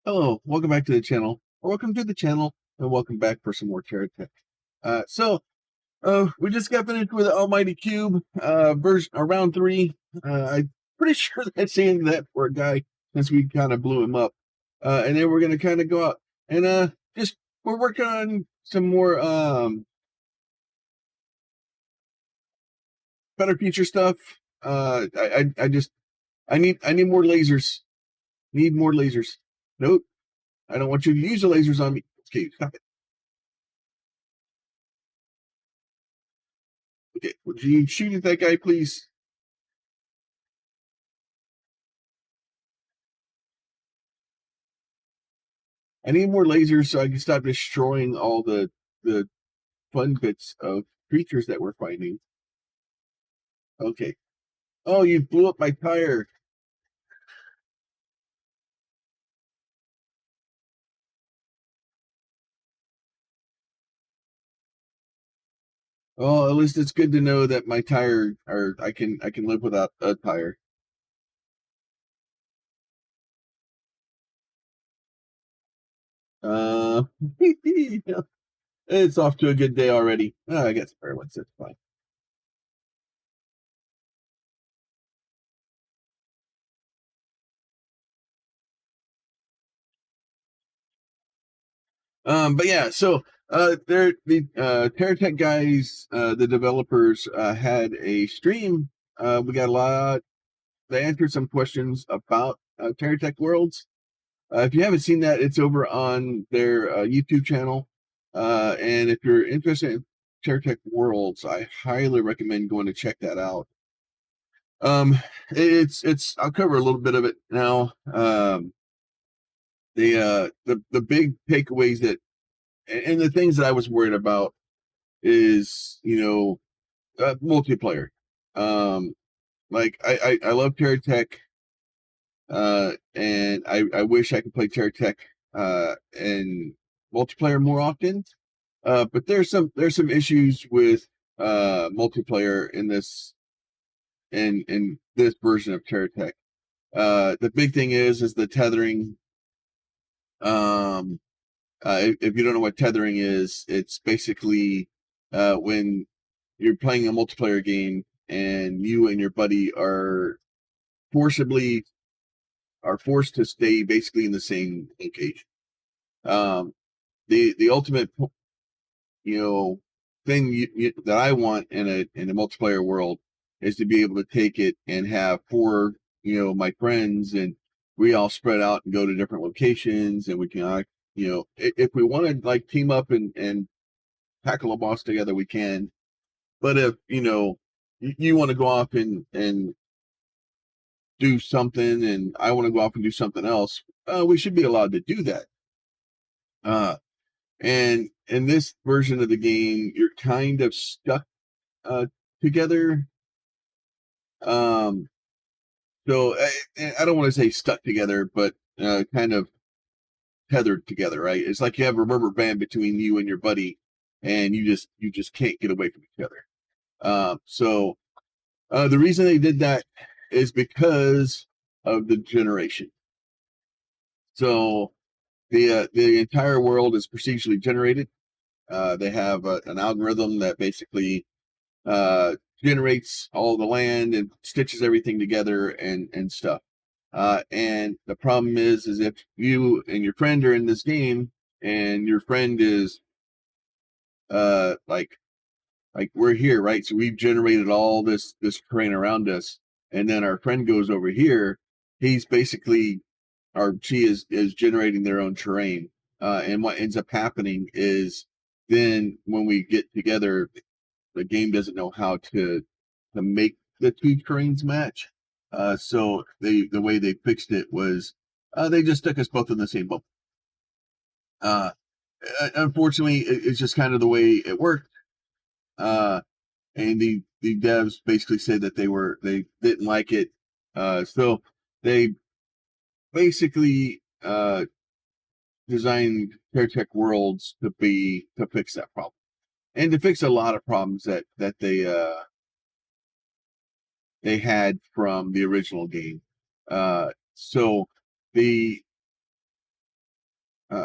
Hello, welcome back to the channel, or welcome to the channel, and welcome back for some more TerraTech. We just got finished with the Almighty Cube, version round 3. I'm pretty sure that's saying that for a guy since we kind of blew him up. And then we're gonna kind of go out and just we're working on some more better future stuff. I need more lasers. Need more lasers. Nope, I don't want you to use the lasers on me. Okay, stop it. Okay, would you shoot at that guy, please? I need more lasers so I can stop destroying all the fun bits of creatures that we're finding. Okay. Oh, you blew up my tire. Oh, at least it's good to know that my tire, or I can live without a tire. Uh, it's off to a good day already. Oh, I guess spare ones. That's fine. But yeah, so they're the TerraTech guys, the developers, had a stream. We got a lot. They answered some questions about TerraTech Worlds. If you haven't seen that, it's over on their YouTube channel. And if you're interested in TerraTech Worlds, I highly recommend going to check that out. It's I'll cover a little bit of it now. The big takeaways that and the things that I was worried about is multiplayer. Um, I love TerraTech, and I wish I could play TerraTech and multiplayer more often. But there's some issues with multiplayer in this version of TerraTech. The big thing is the tethering. Um, if you don't know what tethering is, it's basically when you're playing a multiplayer game and you and your buddy forcibly are forced to stay basically in the same location. Um, the ultimate you know thing that I want in a multiplayer world is to be able to take it and have four my friends, and we all spread out and go to different locations, and we can if we want to like team up and tackle a boss together, we can. But if you want to go off and do something and I want to go off and do something else, we should be allowed to do that. And in this version of the game, you're kind of stuck uh, together. Um, so I don't want to say stuck together, but kind of tethered together, right? It's like you have a rubber band between you and your buddy, and you just can't get away from each other. The reason they did that is because of the generation. So the entire world is procedurally generated. They have an algorithm that basically uh, generates all the land and stitches everything together and stuff. And the problem is if you and your friend are in this game and your friend is like we're here, right? So we've generated all this terrain around us, and then our friend goes over here. He's basically or she is generating their own terrain. And what ends up happening is then when we get together, the game doesn't know how to make the two terrains match. So the way they fixed it was they just stuck us both in the same boat. Uh, Unfortunately, it's just kind of the way it worked. And the devs basically said that they didn't like it. So they basically designed TerraTech Worlds to fix that problem and to fix a lot of problems that they had from the original game. So the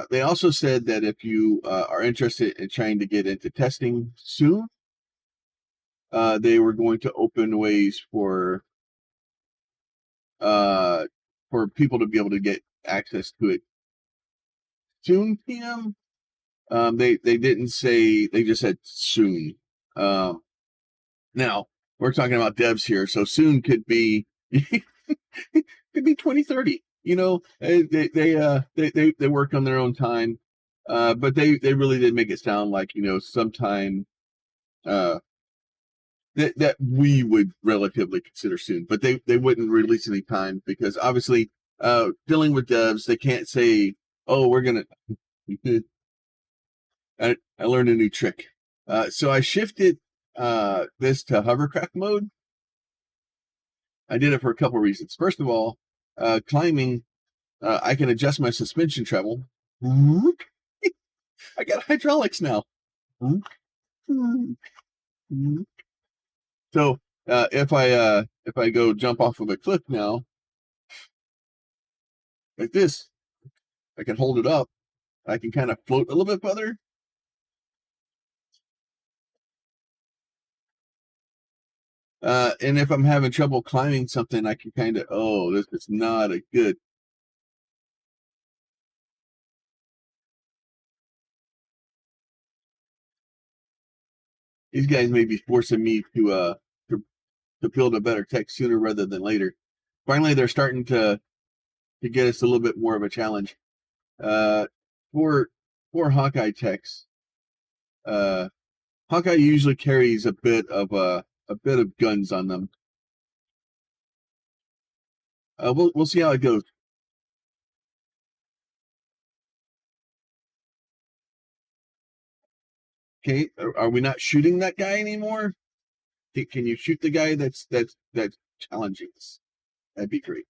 They also said that if you are interested in trying to get into testing soon, they were going to open ways for people to be able to get access to it soon. PM. They didn't say. They just said soon. Now we're talking about devs here, so soon could be could be 2030. You know, they work on their own time, but they really did make it sound like, you know, sometime uh, that we would relatively consider soon, but they wouldn't release any time because obviously dealing with devs, they can't say, oh, we're gonna. I learned a new trick, so I shifted this to hovercraft mode. I did it for a couple of reasons. First of all, climbing, I can adjust my suspension treble. I got hydraulics now. So if I go jump off of a cliff now, like this, I can hold it up. I can kind of float a little bit further. And if I'm having trouble climbing something, I can kind of, oh, this is not a good. These guys may be forcing me to build a better tech sooner rather than later. Finally, they're starting to get us a little bit more of a challenge. Uh, for Hawkeye techs, Hawkeye usually carries a bit of guns on them. We'll see how it goes. Okay, are we not shooting that guy anymore? Can you shoot the guy that's challenging us? That'd be great.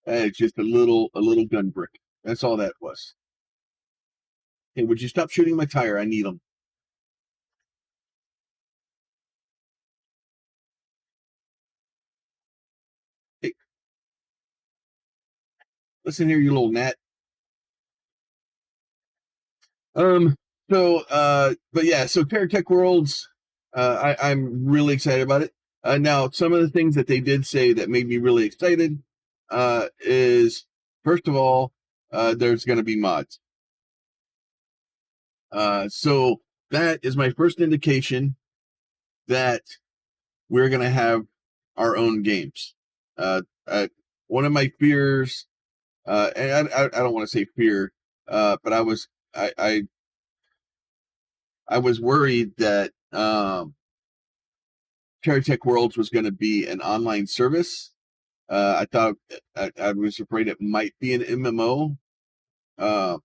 It's just a little gun brick. That's all that was. Hey, would you stop shooting my tire? I need them. Hey, listen here, you little gnat. But yeah, so TerraTech Worlds, I'm really excited about it. Now, some of the things that they did say that made me really excited is, first of all, there's going to be mods. So that is my first indication that we're going to have our own games. One of my fears, and I don't want to say fear, but I was worried that TerraTech Worlds was going to be an online service. I thought I was afraid it might be an MMO, uh,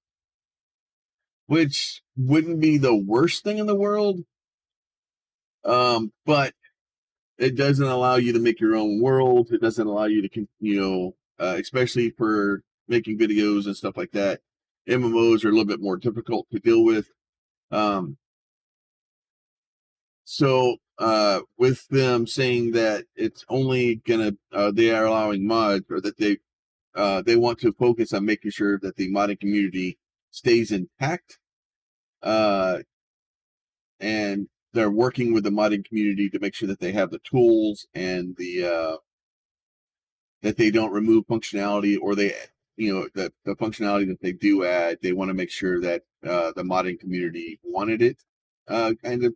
which wouldn't be the worst thing in the world. But it doesn't allow you to make your own world. It doesn't allow you to, especially for making videos and stuff like that. MMOs are a little bit more difficult to deal with. So with them saying that it's only gonna, they are allowing mods, or that they want to focus on making sure that the modding community stays intact, and they're working with the modding community to make sure that they have the tools and that they don't remove functionality, or the functionality that they do add, they want to make sure that the modding community wanted it, kind of,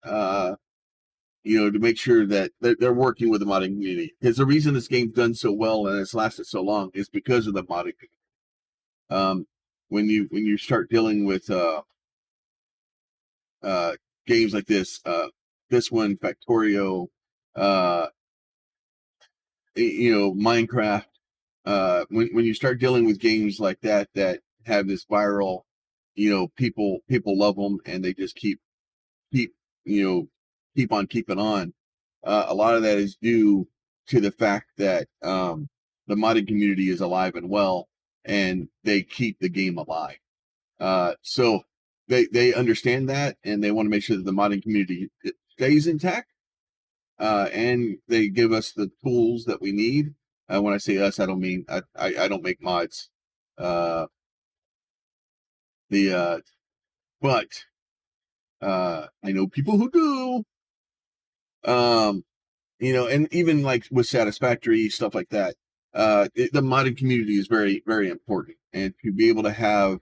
to make sure that they're working with the modding community. Because the reason this game's done so well and it's lasted so long is because of the modding community. When you start dealing with games like this one, Factorio, uh, Minecraft, when you start dealing with games like that have this viral, people love them and they just keep you know keep on keeping on. A lot of that is due to the fact that the modding community is alive and well, and they keep the game alive. So they understand that, and they want to make sure that the modding community stays intact. and they give us the tools that we need. When I say us, I don't mean I don't make mods. Uh, the but I know people who do. Um, and even like with Satisfactory stuff like that, the modding community is very, very important, and to be able to have,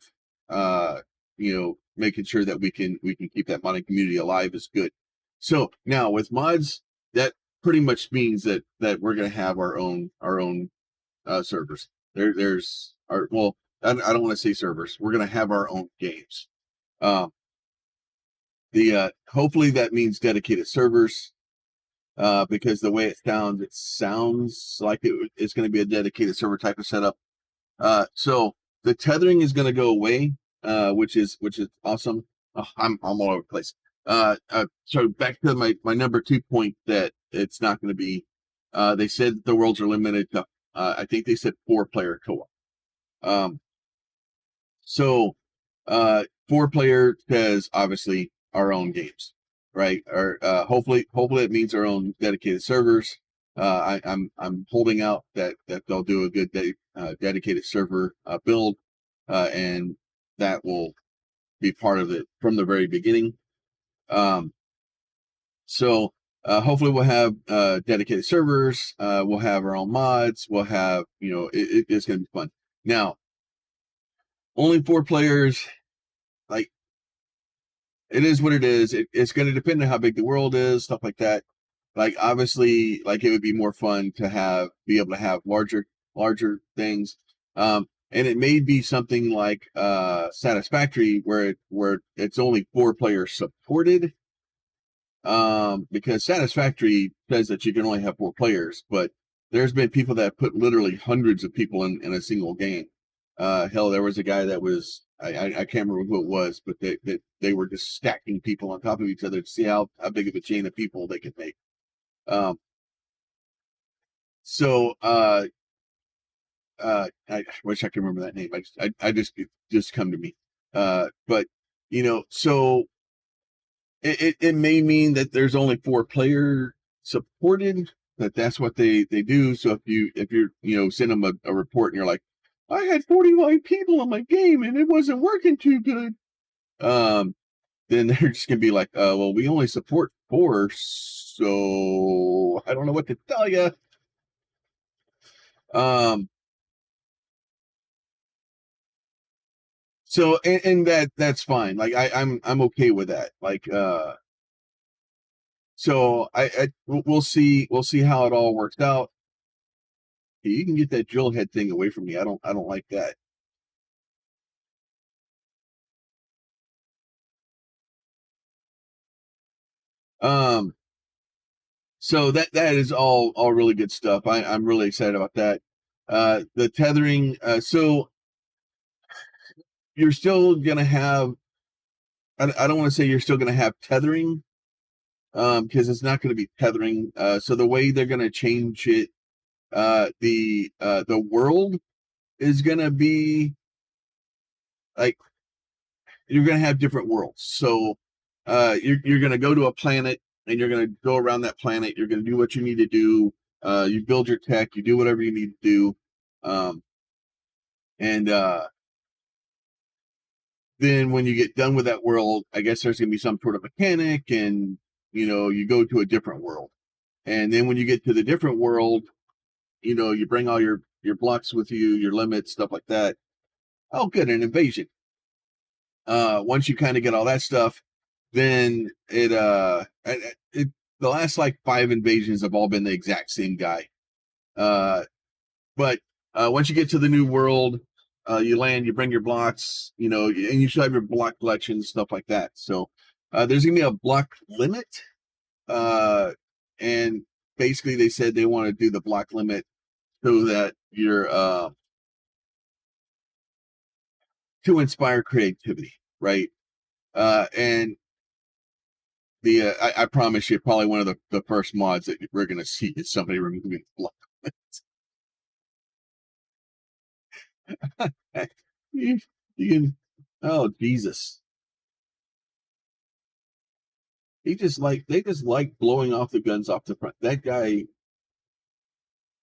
making sure that we can keep that modding community alive is good. So now with mods, that pretty much means that we're going to have our own servers. There's our well, I don't want to say servers. We're going to have our own games. Um, the hopefully that means dedicated servers, because the way it sounds like it's going to be a dedicated server type of setup. So the tethering is going to go away, which is awesome. Oh, I'm all over the place. So back to my number 2 point that it's not going to be. They said the worlds are limited to. I think they said 4-player co-op. Um, so 4-player says obviously our own games, right? Or hopefully it means our own dedicated servers. I'm holding out that they'll do a good dedicated server build, and that will be part of it from the very beginning. So hopefully we'll have dedicated servers. We'll have our own mods. We'll have it's going to be fun. Now only 4 players, like, it is what it is. It's going to depend on how big the world is, stuff like that. Like obviously, like it would be more fun to be able to have larger things. And it may be something like Satisfactory where it's only 4 players supported. Because Satisfactory says that you can only have 4 players, but there's been people that put literally hundreds of people in a single game. Hell, there was a guy that was I can't remember who it was, but they were just stacking people on top of each other to see how big of a chain of people they could make. Um, so I wish I could remember that name. I just come to me. But so it may mean that there's only 4 player supported, that's what they do. So if you're send them a report and you're like, I had 45 people on my game and it wasn't working too good, then they're just gonna be like, well, we only support 4, so I don't know what to tell you. um so and that's fine. Like I'm okay with that. Like so we'll see how it all works out. You can get that drill head thing away from me. I don't like that. Um, so that is all really good stuff. I'm really excited about that. The tethering. So you're still gonna have. I don't want to say you're still gonna have tethering, because it's not gonna be tethering. So the way they're gonna change it, the world is gonna be like, you're going to have different worlds. So you're going to go to a planet and you're going to go around that planet. You're going to do what you need to do. You build your tech. You do whatever you need to do. And then when you get done with that world, I guess there's going to be some sort of mechanic, and you go to a different world. And then when you get to the different world, you bring all your blocks with you, your limits, stuff like that. Oh, good, an invasion. Once you kind of get all that stuff, then the last like 5 invasions have all been the exact same guy. But once you get to the new world, you land, you bring your blocks, and you should have your block collection, stuff like that. So there's gonna be a block limit, and basically they said they want to do the block limit so that you're to inspire creativity, right? And I promise you, probably one of the first mods that we're going to see is somebody removing blood. you, you can, oh Jesus. they just like blowing off the guns off the front. That guy,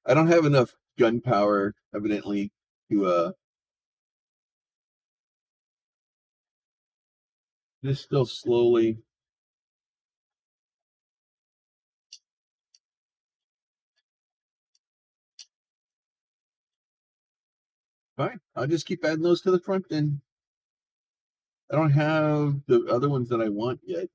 I don't have enough gunpowder, evidently, to just still slowly. Fine, I'll just keep adding those to the front then. I don't have the other ones that I want yet.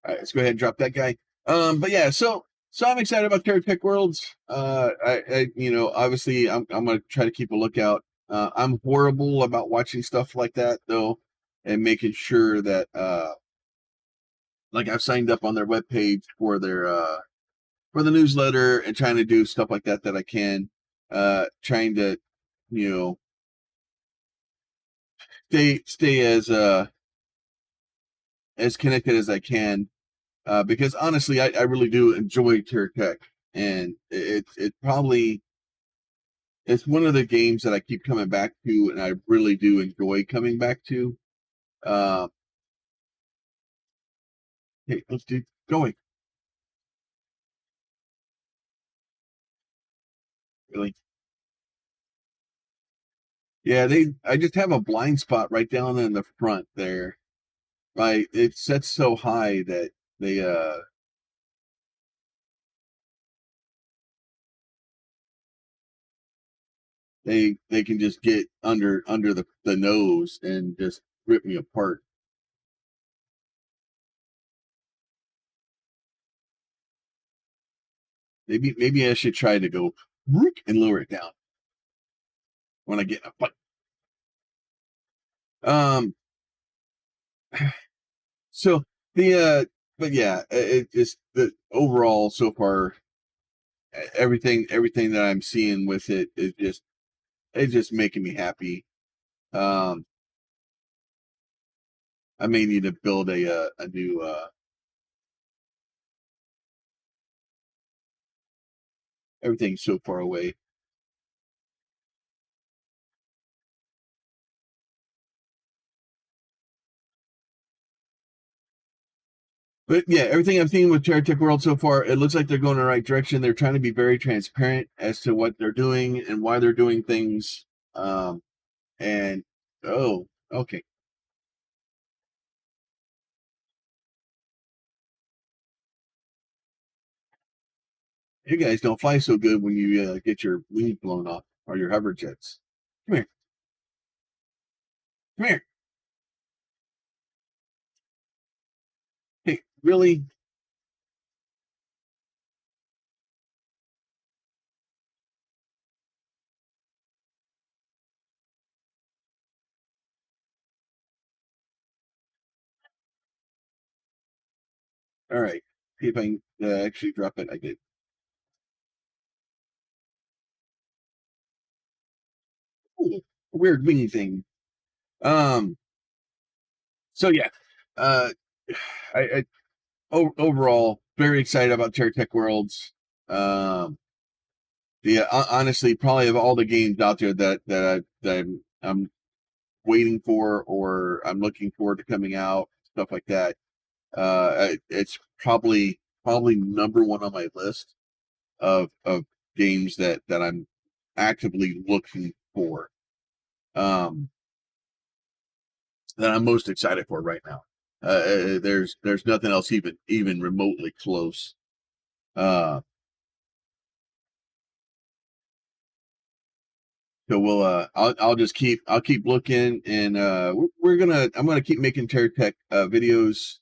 All right, let's go ahead and drop that guy. But yeah, so I'm excited about TerraTech Worlds. Obviously I'm gonna try to keep a lookout. I'm horrible about watching stuff like that though, and making sure that like I've signed up on their webpage for the newsletter and trying to do stuff like that I can. Trying to, you know, stay as connected as I can. Because honestly, I really do enjoy TerraTech, and it probably it's one of the games that I keep coming back to, and I really do enjoy coming back to. Uh, hey, let's do going really. Yeah, I just have a blind spot right down in the front there. Right, it sets so high that they uh they can just get under the nose and just rip me apart. Maybe I should try to go and lower it down when I get in a fight. Um. So the but yeah, it's the overall so far. Everything that I'm seeing with it is it's just making me happy. Um. I may need to build a new everything's so far away. But yeah, everything I've seen with TerraTech World so far, it looks like they're going in the right direction. They're trying to be very transparent as to what they're doing and why they're doing things. Um, and oh, okay, you guys don't fly so good when you get your wings blown off or your hover jets. Come here, come here. Hey, really? All right. See if I can actually drop it. I did. Ooh, weird wingy thing. Um. So yeah. Uh. Overall very excited about TerraTech Worlds. Um. Yeah, honestly, probably of all the games out there I'm waiting for or I'm looking forward to coming out, stuff like that. It's probably number one on my list of games that I'm actively looking for. Um, that I'm most excited for right now. There's nothing else even remotely close. Uh, So I'll just keep looking, and I'm gonna keep making TerraTech videos.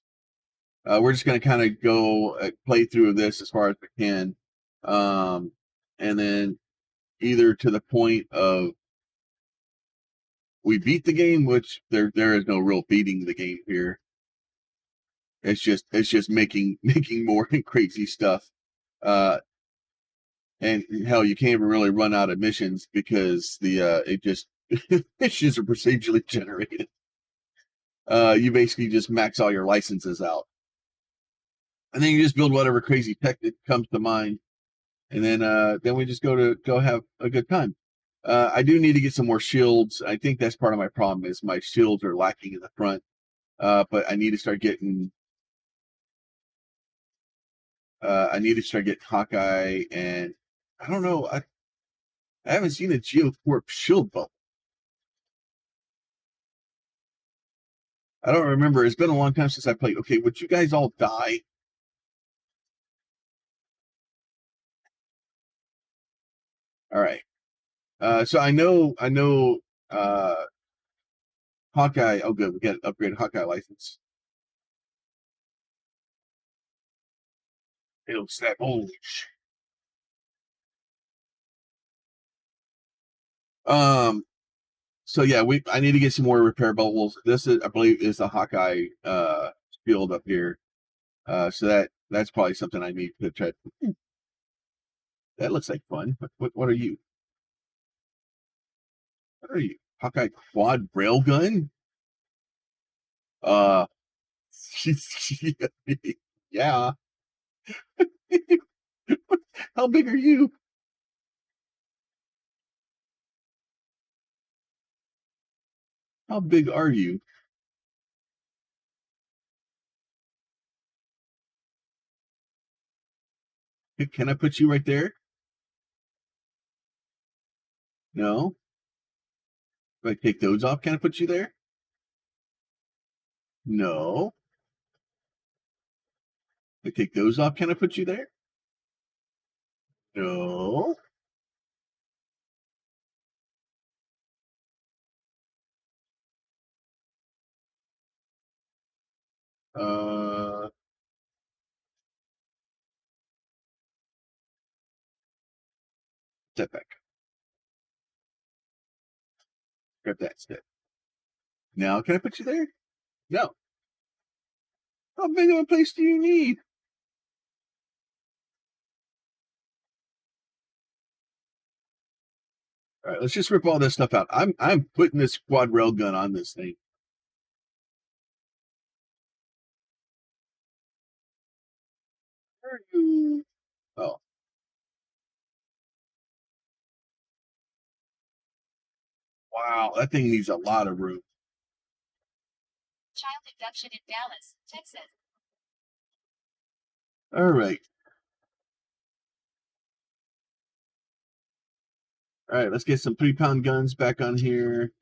We're just gonna kind of go play through this as far as we can, um, and then either to the point of we beat the game, which there is no real beating the game here. It's just making more crazy stuff. Uh, and hell, you can't even really run out of missions because the it just missions are procedurally generated. You basically just max all your licenses out, and then you just build whatever crazy tech that comes to mind, and then we just go have a good time. I do need to get some more shields. I think that's part of my problem is my shields are lacking in the front. But I need to start getting Hawkeye, and I don't know. I haven't seen a Geocorp shield bubble. I don't remember. It's been a long time since I played. Okay, would you guys all die? All right. So I know Hawkeye. Oh, good. We got an upgraded Hawkeye license. It'll snap. Holy sh. So yeah, I need to get some more repair bubbles. This is, I believe, is the Hawkeye field up here. So that's probably something I need to try. That looks like fun. What are you? What are you? Hawkeye quad railgun? Uh, yeah. How big are you? How big are you? Can I put you right there? No. If I take those off, can I put you there? No. If I take those off, can I put you there? No. Uh, Step back. Grab that step. Now, can I put you there? No. How big of a place do you need? All right, let's just rip all this stuff out. I'm putting this quad rail gun on this thing. Where are you? Oh, wow, that thing needs a lot of room. Child abduction in Dallas, Texas. All right. All right, let's get some 3-pound guns back on here.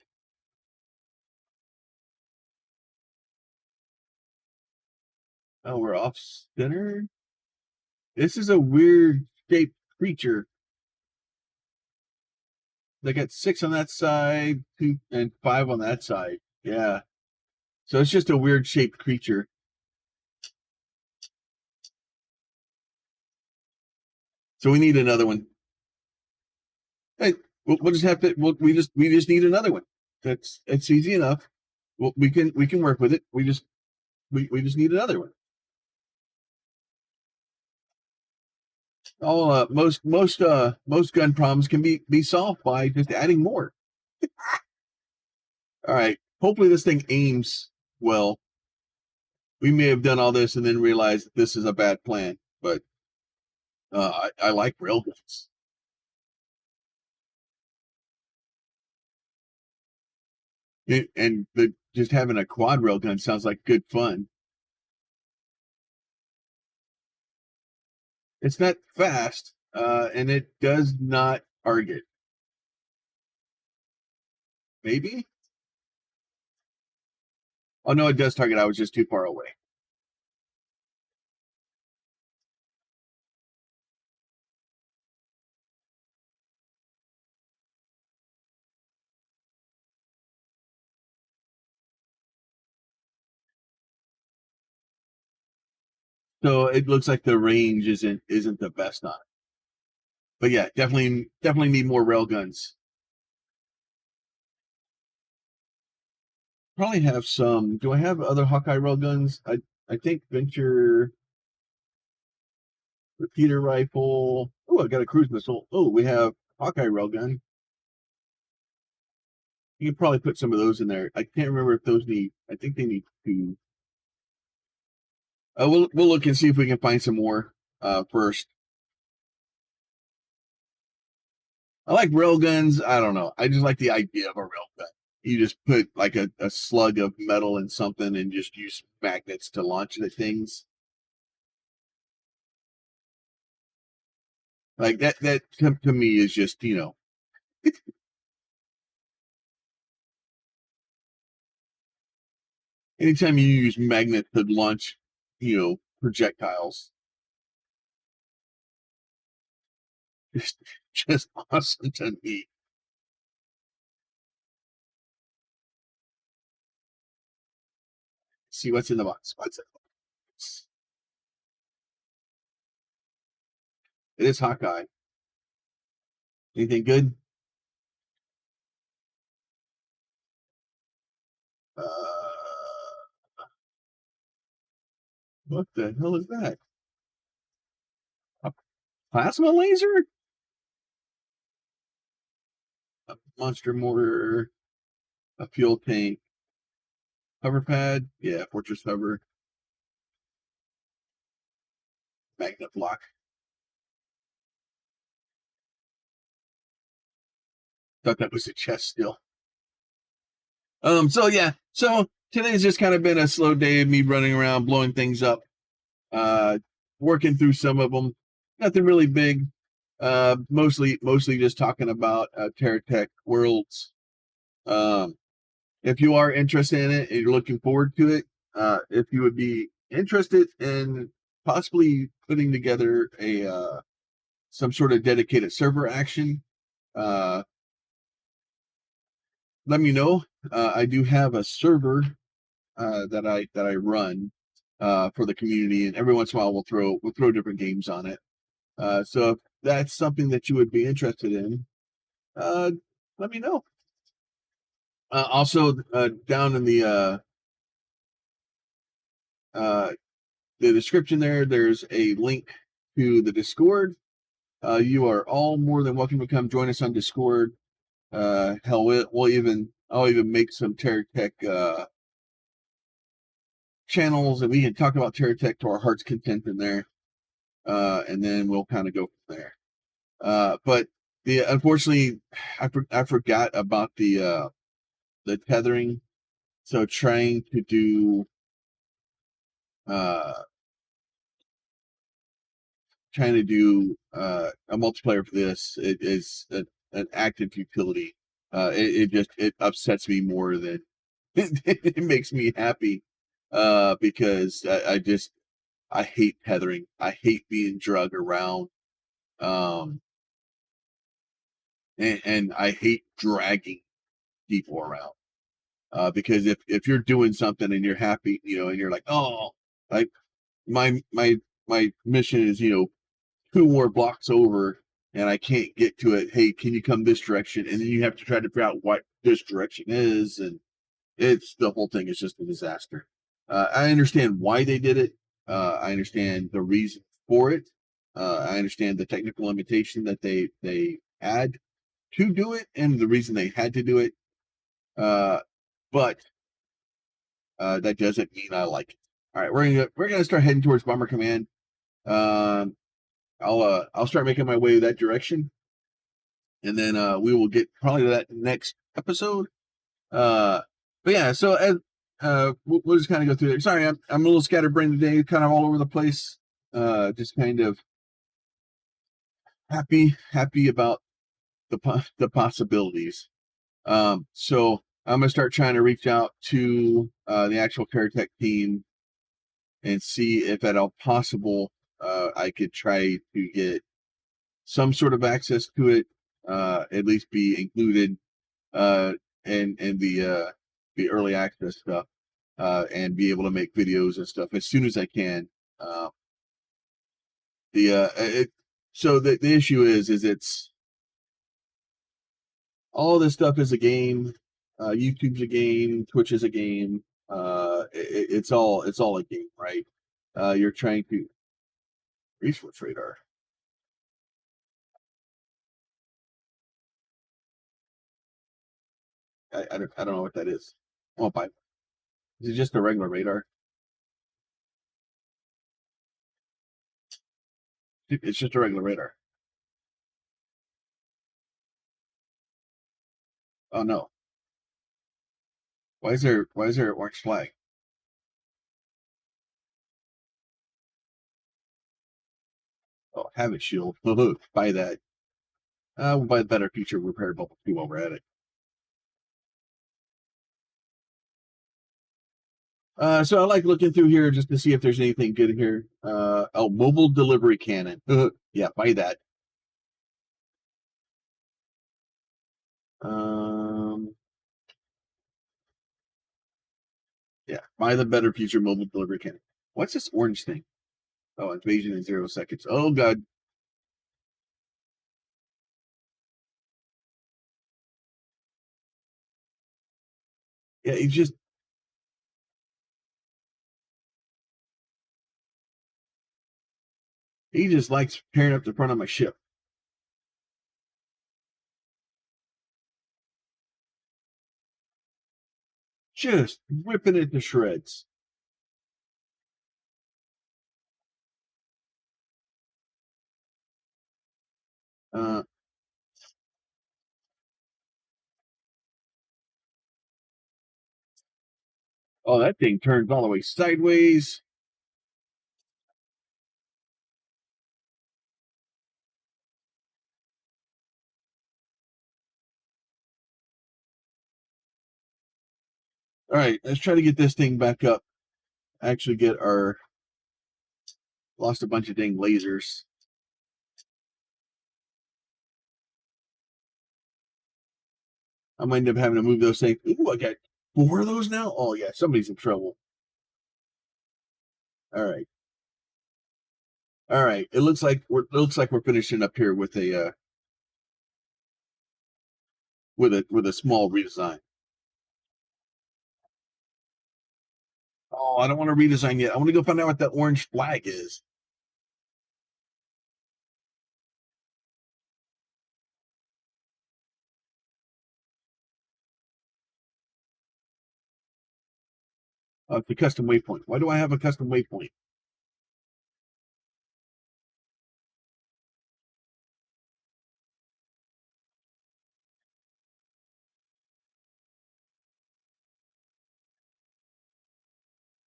Oh, we're off center. This is a weird shaped creature. They got 6 on that side, 2 and 5 on that side. Yeah. So it's just a weird shaped creature. So we need another one. Hey, we'll just have to. We just need another one. It's easy enough. We can work with it. We just need another one. All most gun problems can be solved by just adding more. All right. Hopefully this thing aims well. We may have done all this and then realized that this is a bad plan, but I like railguns. And just having a quad railgun sounds like good fun. It's not fast, and it does not target. Maybe? Oh no, it does target. I was just too far away. So it looks like the range isn't the best on it. But yeah, definitely need more railguns. Probably have some. Do I have other Hawkeye railguns? I think Venture repeater rifle. Oh, I got a cruise missile. Oh, we have Hawkeye railgun. You can probably put some of those in there. I can't remember if those need. I think they need to. We'll look and see if we can find some more first. I like rail guns. I don't know. I just like the idea of a rail gun. You just put like a slug of metal in something and just use magnets to launch it at things. Like that to me is just, anytime you use magnets to launch, projectiles, just awesome to me. See what's in the box. What's in the box? It is Hawkeye. Anything good? What the hell is that? A plasma laser? A monster mortar? A fuel tank? Hover pad? Yeah, fortress hover. Magnet block. Thought that was a chest still. So yeah. So today's just kind of been a slow day of me running around, blowing things up, working through some of them. Nothing really big. Mostly just talking about TerraTech Worlds. If you are interested in it and you're looking forward to it, if you would be interested in possibly putting together a some sort of dedicated server action, let me know. I do have a server that I run for the community, and every once in a while we'll throw different games on it. So if that's something that you would be interested in, let me know. Also, down in the description there's a link to the Discord. You are all more than welcome to come join us on Discord. Hell, I'll even make some TerraTech channels, and we can talk about TerraTech to our heart's content in there. And then we'll kind of go from there. But unfortunately, I forgot about the tethering. So trying to do uh, a multiplayer for this, it is an active utility. It upsets me more than it makes me happy, because I hate tethering. I hate being drug around, um, and I hate dragging people around. Because if you're doing something and you're happy, and you're like, oh, like my mission is, 2 more blocks over and I can't get to it. Hey, can you come this direction? And then you have to try to figure out what this direction is, and the whole thing is just a disaster. I understand why they did it. I understand the reason for it. I understand the technical limitation that they had to do it, and the reason they had to do it. But that doesn't mean I like it. All right, we're gonna start heading towards Bomber Command. Um, I'll start making my way that direction, and then we will get probably to that next episode. But yeah, so as we'll just kind of go through there. Sorry, I'm a little scatterbrained today, kind of all over the place. Just kind of happy about the possibilities. So I'm gonna start trying to reach out to the actual TerraTech team and see if at all possible I could try to get some sort of access to it, at least be included uh, in the early access stuff, and be able to make videos and stuff as soon as I can. Uh, the it, so the issue is it's all this stuff is a game. YouTube's a game. Twitch is a game. It's all a game, right? You're trying to resource radar. I don't know what that is. Oh, buy. Is it just a regular radar? It's just a regular radar. Oh no. Why is there an orange flag? Oh, have it shield. Buy that. We'll buy a better future repair bubble too while we're at it. So I like looking through here just to see if there's anything good here. Oh, mobile delivery cannon. Yeah, buy that. Yeah, buy the better future mobile delivery cannon. What's this orange thing? Oh, invasion in 0 seconds. Oh god. Yeah, he just likes tearing up the front of my ship. Just ripping it to shreds. Uh, oh, that thing turns all the way sideways. All right, let's try to get this thing back up. Actually, get our lost a bunch of dang lasers. I might end up having to move those things. Ooh, I got 4 of those now. Oh yeah, somebody's in trouble. All right, all right. It looks like we're finishing up here with a small redesign. Oh, I don't want to redesign yet. I want to go find out what that orange flag is. The custom waypoint. Why do I have a custom waypoint?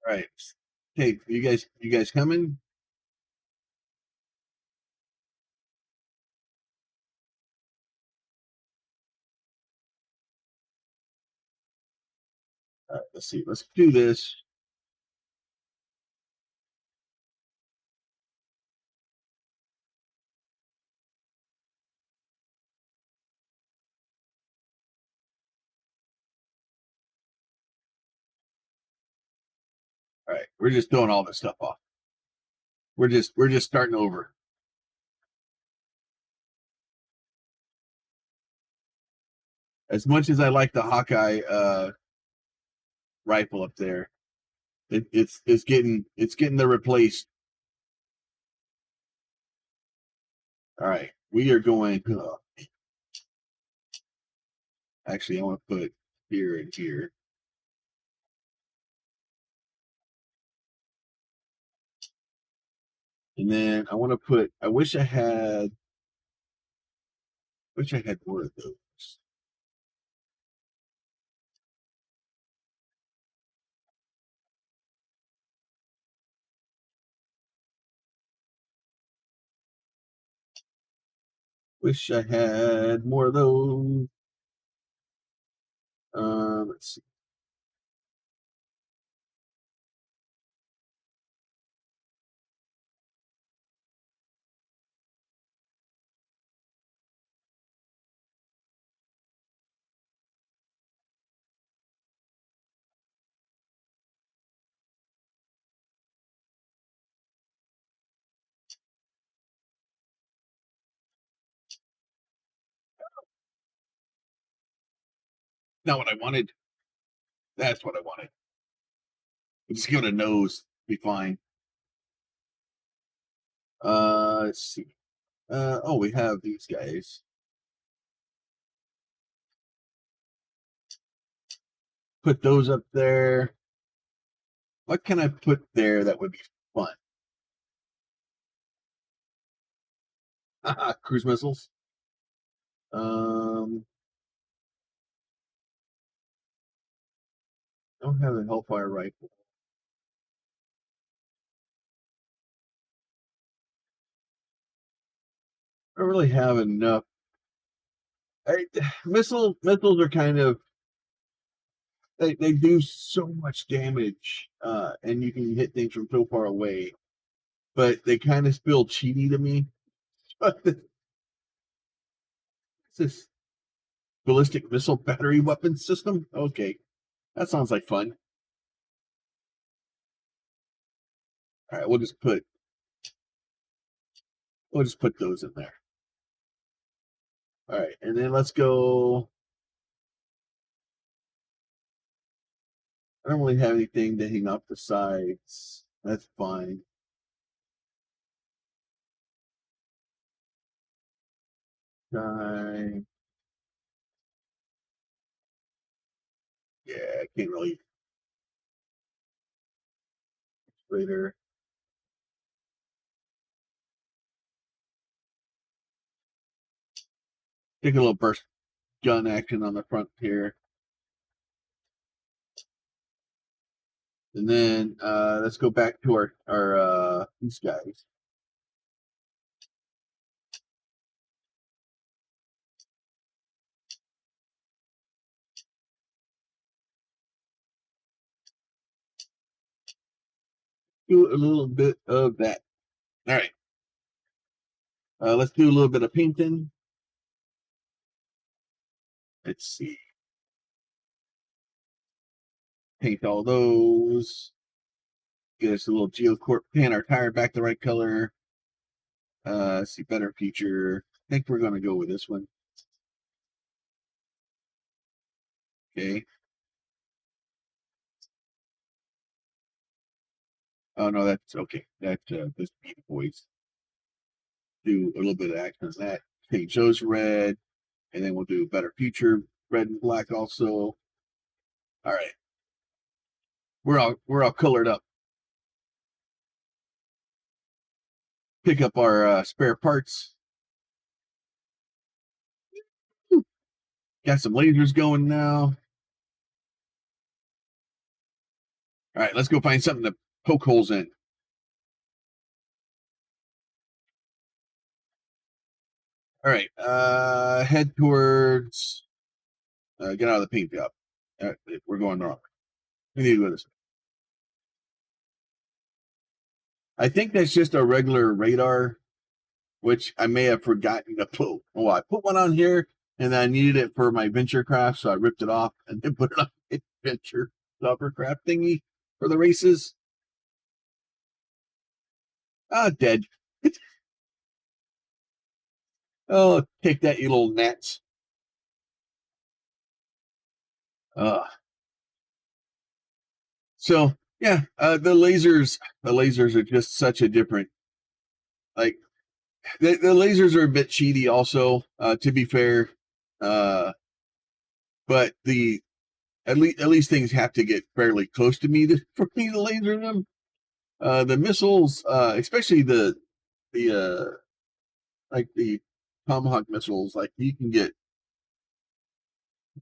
All right. Okay, you guys coming? All right, let's see. Let's do this. All right, we're just throwing all this stuff off. We're just starting over. As much as I like the Hawkeye rifle up there, it's getting the replaced. All right, we are going. Actually, I want to put here and here. And then I want to put. I wish I had more of those. Wish I had more of those. Let's see. Not what I wanted. That's what I wanted. Just give it a nose. Be fine. Let's see. Oh, we have these guys. put those up there. What can I put there that would be fun? Cruise missiles. Don't have a Hellfire rifle. I don't really have enough. Missiles are kind of they do so much damage, and you can hit things from so far away, but they kind of feel cheaty to me. What's this ballistic missile battery weapon system? Okay, that sounds like fun. All right, we'll just put those in there. All right, and then let's go. I don't really have anything to hang off the sides. That's fine. Yeah, I can't really later. Take a little burst gun action on the front here. And then let's go back to our these guys. Do a little bit of that. All right. Let's do a little bit of painting. Let's see. Paint all those. Get us a little geocorp. Paint our tire back the right color. See, better feature. I think we're going to go with this one. Okay. Oh no, that's okay. That this beat boys. Do a little bit of action on that. Change those red, and then we'll do better future red and black also. All right. We're all colored up. Pick up our spare parts. Got some lasers going now. All right, let's go find something to poke holes in. All right, head towards. Get out of the paint job. We're going wrong. We need to go this way. I think that's just a regular radar, which I may have forgotten to put. Oh, I put one on here, and I needed it for my venture craft, so I ripped it off and then put it on my venture hovercraft thingy for the races. Dead. Oh, take that, you little gnats. So yeah, the lasers are just such a different, like the lasers are a bit cheaty also, to be fair. But at least things have to get fairly close to me for me to laser them. The missiles, especially the like the Tomahawk missiles, like you can get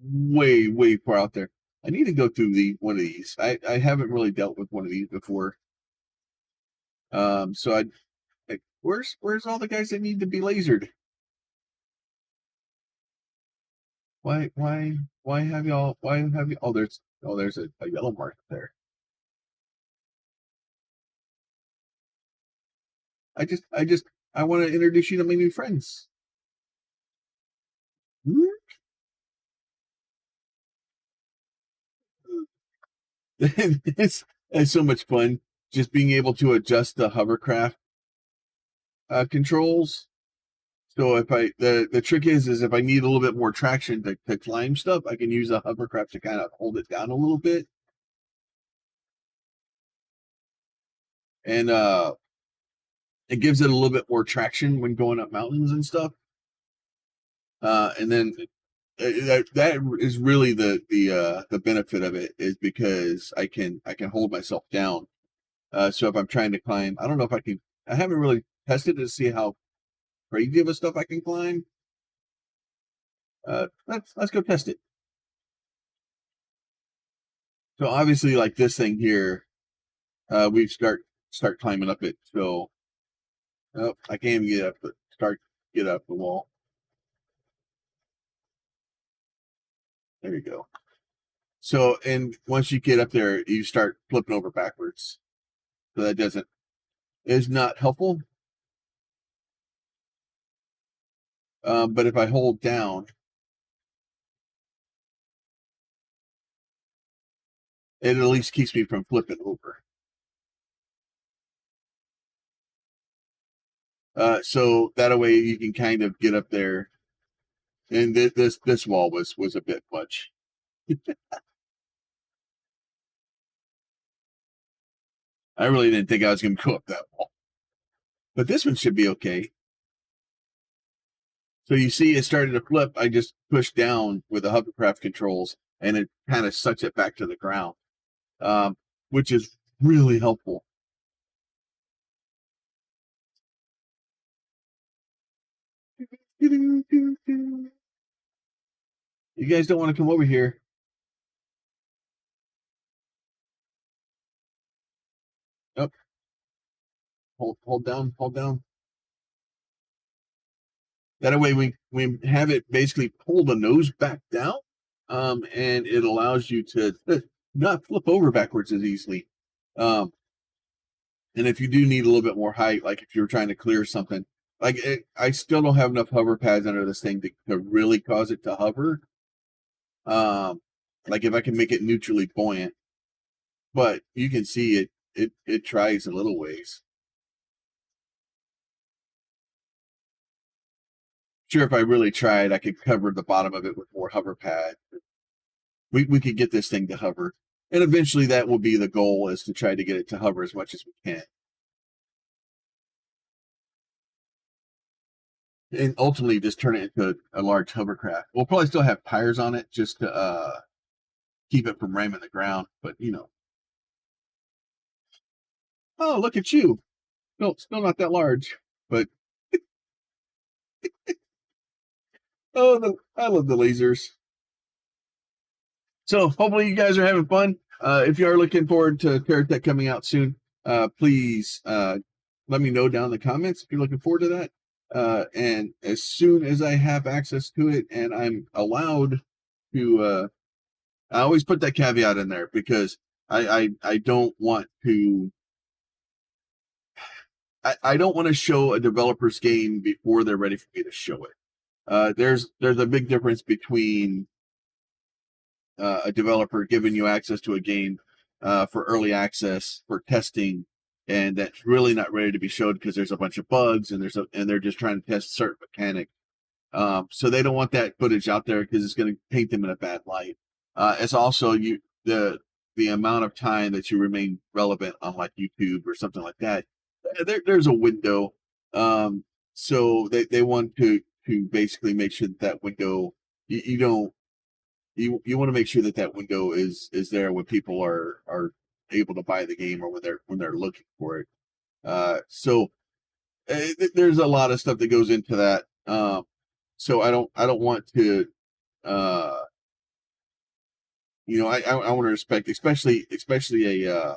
way far out there. I need to go through one of these. I haven't really dealt with one of these before. So where's all the guys that need to be lasered? Why have y'all? Why have you? Oh, there's a yellow mark there. I want to introduce you to my new friends. it's so much fun just being able to adjust the hovercraft controls. So if the trick is if I need a little bit more traction to climb stuff, I can use a hovercraft to kind of hold it down a little bit. And it gives it a little bit more traction when going up mountains and stuff. And then that is really the benefit of it, is because I can hold myself down. So if I'm trying to climb, I don't know if I can. I haven't really tested to see how crazy of a stuff I can climb. Let's go test it. So obviously, like this thing here, we start climbing up it. So oh, I can't even get up, but get up the wall. There you go. So, and once you get up there, you start flipping over backwards. So that is not helpful. But if I hold down, it at least keeps me from flipping over. So that way you can kind of get up there. And this wall was a bit much. I really didn't think I was going to go up that wall, but this one should be okay. So you see, it started to flip. I just pushed down with the hovercraft controls, and it kind of sucks it back to the ground, which is really helpful. You guys don't want to come over here. Oh, hold down, hold down. That way we have it basically pull the nose back down, and it allows you to not flip over backwards as easily. And if you do need a little bit more height, like if you're trying to clear something, I still don't have enough hover pads under this thing to really cause it to hover. Like if I can make it neutrally buoyant, but you can see it tries a little ways. Sure, if I really tried, I could cover the bottom of it with more hover pad. We could get this thing to hover, and eventually that will be the goal, is to try to get it to hover as much as we can, and ultimately just turn it into a large hovercraft. We'll probably still have tires on it just to keep it from ramming the ground, but oh, look at you. No, still not that large, but oh, I love the lasers. So hopefully you guys are having fun. If you are looking forward to TerraTech coming out soon, please let me know down in the comments if you're looking forward to that. And as soon as I have access to it and I'm allowed to, I always put that caveat in there, because I don't want to. I don't want to show a developer's game before they're ready for me to show it. There's a big difference between a developer giving you access to a game for early access for testing, and that's really not ready to be showed because there's a bunch of bugs, and they're just trying to test certain mechanics. So they don't want that footage out there because it's going to paint them in a bad light. It's also the amount of time that you remain relevant on like YouTube or something like that. There's a window. So they want to basically make sure that window, you don't, you want to make sure that window is there when people are able to buy the game, or when they're looking for it. So there's a lot of stuff that goes into that. So I don't want to, I want to respect, especially a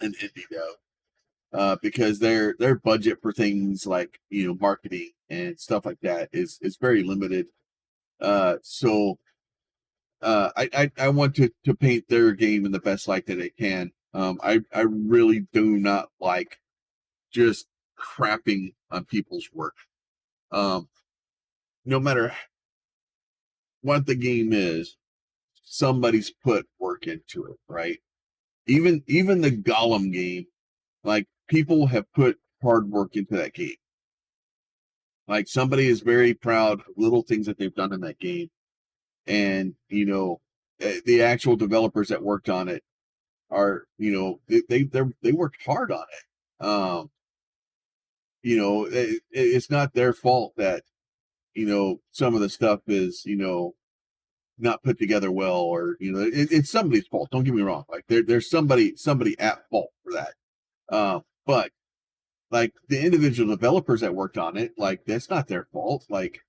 an indie dev, because their budget for things like marketing and stuff like that is very limited. So I want to paint their game in the best light that I can. I really do not like just crapping on people's work. No matter what the game is, somebody's put work into it, right? Even the Gollum game, like, people have put hard work into that game. Like, somebody is very proud of little things that they've done in that game, and the actual developers that worked on it are, they worked hard on it. It's not their fault that some of the stuff is, not put together well, or it's somebody's fault. Don't get me wrong. Like there's somebody at fault for that. But like the individual developers that worked on it, like that's not their fault. Like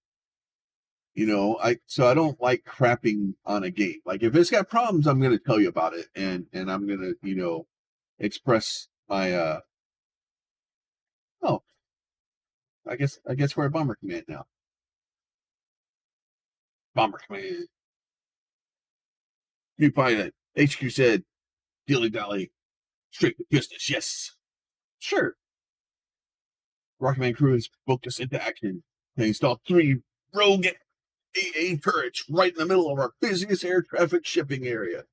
I don't like crapping on a game. Like if it's got problems, I'm going to tell you about it, and I'm going to express my oh I guess we're a bomber command now. Bomber command. New pilot. HQ said dilly dally straight to business. Yes, sure. Rocketman crew has booked us into action. They installed 3 rogue AA turrets right in the middle of our busiest air traffic shipping area.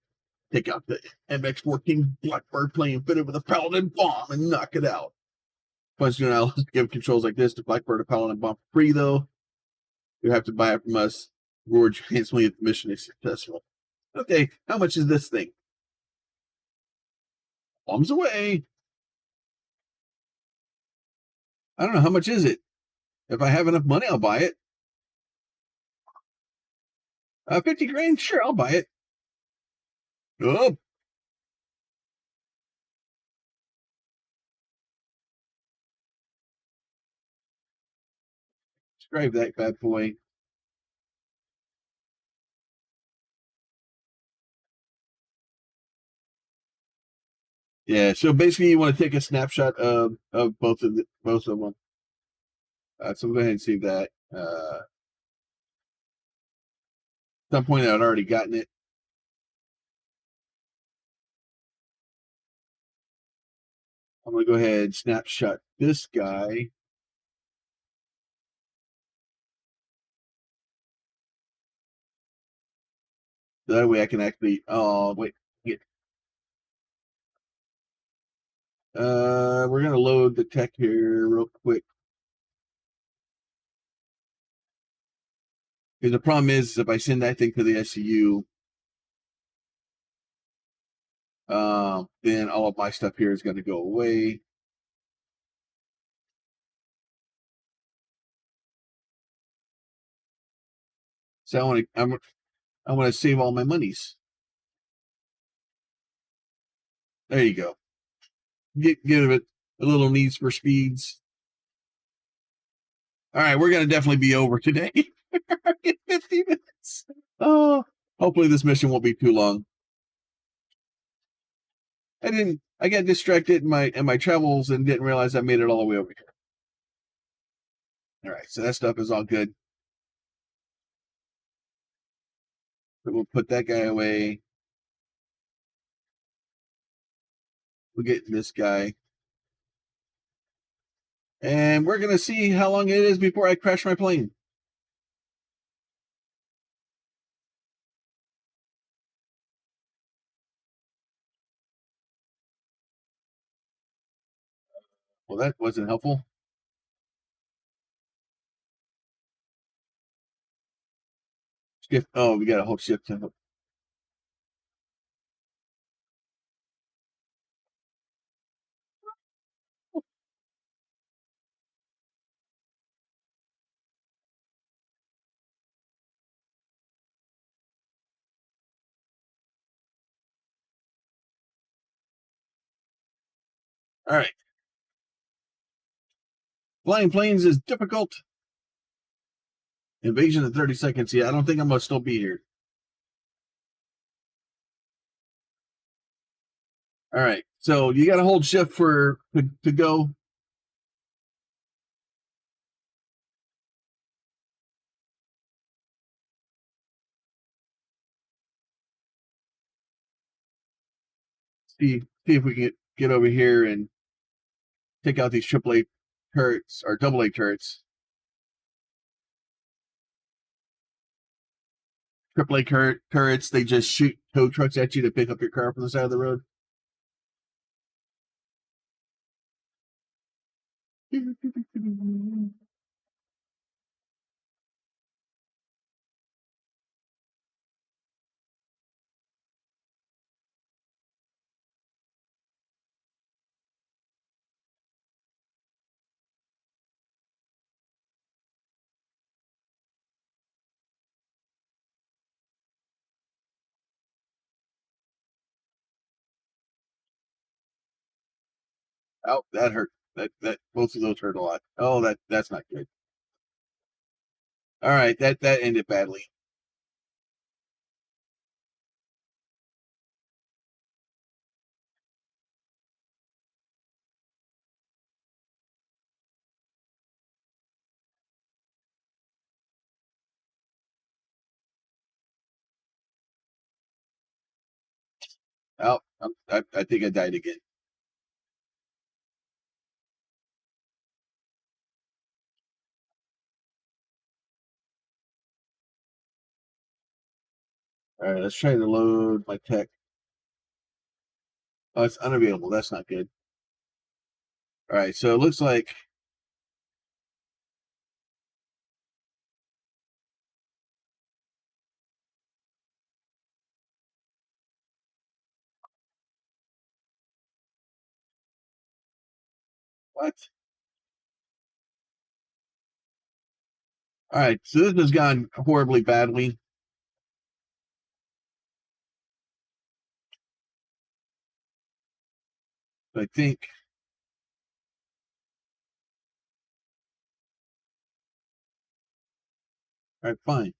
Take out the MX-14 Blackbird plane fitted with a Paladin bomb and knock it out. Question I'll give controls like this to Blackbird a Paladin bomb for free, though. You have to buy it from us. Reward you handsomely if the mission is successful. Okay, how much is this thing? Bombs away. I don't know, how much is it? If I have enough money, I'll buy it. 50 grand? Sure, I'll buy it. Oh. Let's drive that bad boy. Yeah, so basically you want to take a snapshot of both of them. So we'll go ahead and save that. At some point I'd already gotten it. I'm going to go ahead and snapshot this guy. That way I can actually, wait. We're going to load the tech here real quick. Because the problem is if I send that thing to the SCU, then all of my stuff here is going to go away. So I want to save all my monies. There you go. Give it a little needs for speeds. All right, we're going to definitely be over today. 50 minutes. Oh, hopefully this mission won't be too long. I got distracted in my travels and didn't realize I made it all the way over here. All right, so that stuff is all good. So we'll put that guy away. We'll get this guy. And we're going to see how long it is before I crash my plane. Well, that wasn't helpful. Shift. Oh, we got a whole shift. All right. Flying planes is difficult. Invasion in 30 seconds. Yeah, I don't think I'm going to still be here. All right. So you got to hold shift to go. See if we can get over here and take out these AAA turrets or AA turrets. AAA turrets, they just shoot tow trucks at you to pick up your car from the side of the road. Oh, that hurt. That both of those hurt a lot. Oh, that's not good. All right, that ended badly. Oh, I think I died again. All right, let's try to load my tech. Oh, it's unavailable. That's not good. All right, so it looks like what? All right, so this has gone horribly badly. I think. All right, fine.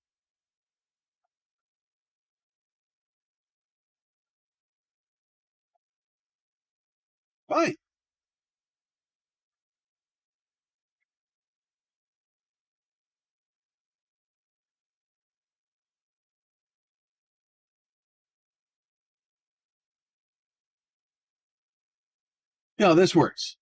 Fine. No, this works.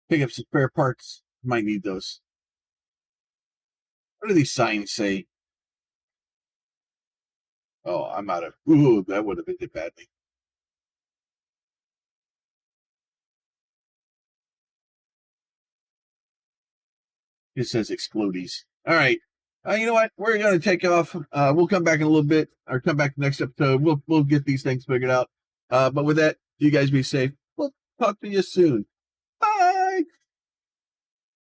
Pick up some spare parts. Might need those. What do these signs say? Oh, I'm out of. Ooh, that would have ended badly. It says explodies. All right. You know what? We're going to take off. We'll come back in a little bit, or come back next episode. We'll get these things figured out. But with that, you guys be safe. We'll talk to you soon.